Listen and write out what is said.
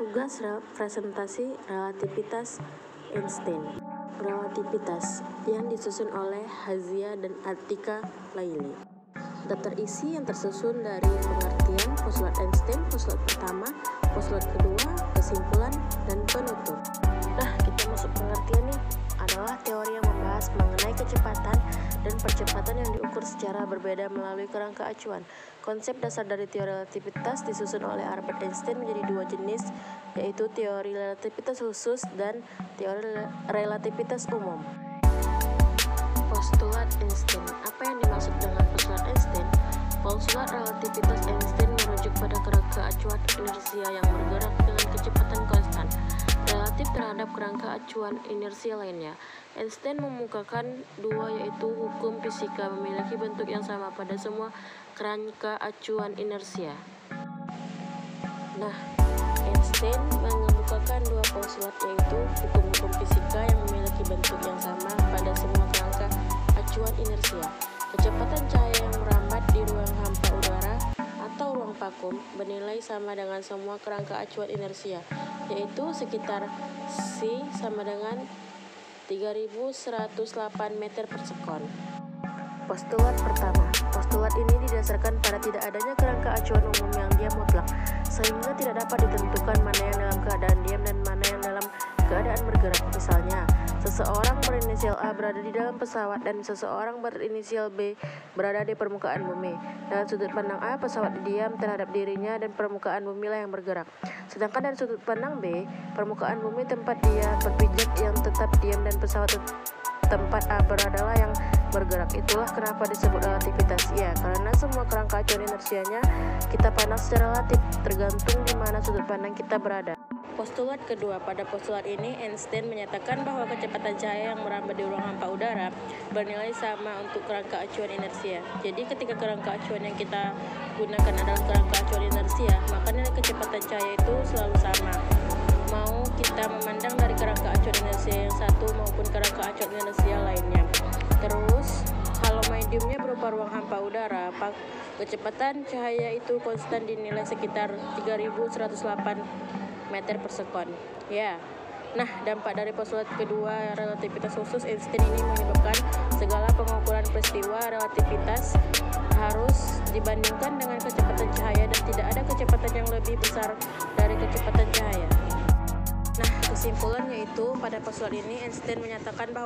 Tugas presentasi relativitas Einstein. Relativitas yang disusun oleh Hazia dan Attika Laili. Daftar isi yang tersusun dari pengertian, postulat Einstein, postulat pertama, postulat kedua, kesimpulan, dan penutup. Nah, kita masuk pengertian nih. Adalah teori yang membahas mengenai kecepatan dan percepatan yang diukur secara berbeda melalui kerangka acuan. Konsep dasar dari teori relativitas disusun oleh Albert Einstein menjadi dua jenis, yaitu teori relativitas khusus dan teori relativitas umum. Postulat Einstein. Apa yang dimaksud dengan postulat Einstein? Postulat relativitas Einstein merujuk pada kerangka acuan inersia yang bergerak dengan kecepatan konstan relatif terhadap kerangka acuan inersia lainnya. Einstein memukakan dua, yaitu hukum fisika memiliki bentuk yang sama pada semua kerangka acuan inersia. Nah, Einstein mengemukakan dua postulat, yaitu hukum-hukum fisika yang memiliki bentuk yang sama pada semua kerangka acuan inersia. Kecepatan cahaya yang merambat di ruang hampa udara atau ruang vakum bernilai sama dengan semua kerangka acuan inersia, yaitu sekitar c sama dengan 3108 meter per sekon. Postulat pertama. Postulat ini didasarkan pada tidak adanya kerangka acuan umum yang diam mutlak, sehingga tidak dapat ditentukan mana yang dalam keadaan diam dan mana yang dalam keadaan bergerak. Misalnya, seseorang berinisial A berada di dalam pesawat dan seseorang berinisial B berada di permukaan bumi. Dalam sudut pandang A, pesawat diam terhadap dirinya dan permukaan bumi lah yang bergerak. Sedangkan dari sudut pandang B, permukaan bumi tempat dia berpijak yang tetap diam dan pesawat tempat A beradalah yang bergerak. Itulah kenapa disebut relativitas. Ya, karena semua kerangka acuan inersianya kita pandang secara relatif, tergantung di mana sudut pandang kita berada. Postulat kedua. Pada postulat ini, Einstein menyatakan bahwa kecepatan cahaya yang merambat di ruang hampa udara bernilai sama untuk kerangka acuan inersia. Jadi ketika kerangka acuan yang kita gunakan adalah kerangka acuan inersia, maka nilai kecepatan cahaya itu selalu sama. Mau kita memandang dari kerangka acuan inersia yang satu maupun kerangka acuan inersia lainnya. Terus, kalau mediumnya berupa ruang hampa udara, kecepatan cahaya itu konstan dinilai sekitar 3108 meter per sekon. Ya. Nah, dampak dari postulat kedua relativitas khusus Einstein ini menyebabkan segala pengukuran peristiwa relativitas harus dibandingkan dengan kecepatan cahaya dan tidak ada kecepatan yang lebih besar dari kecepatan cahaya. Nah, kesimpulannya itu pada postulat ini Einstein menyatakan bahwa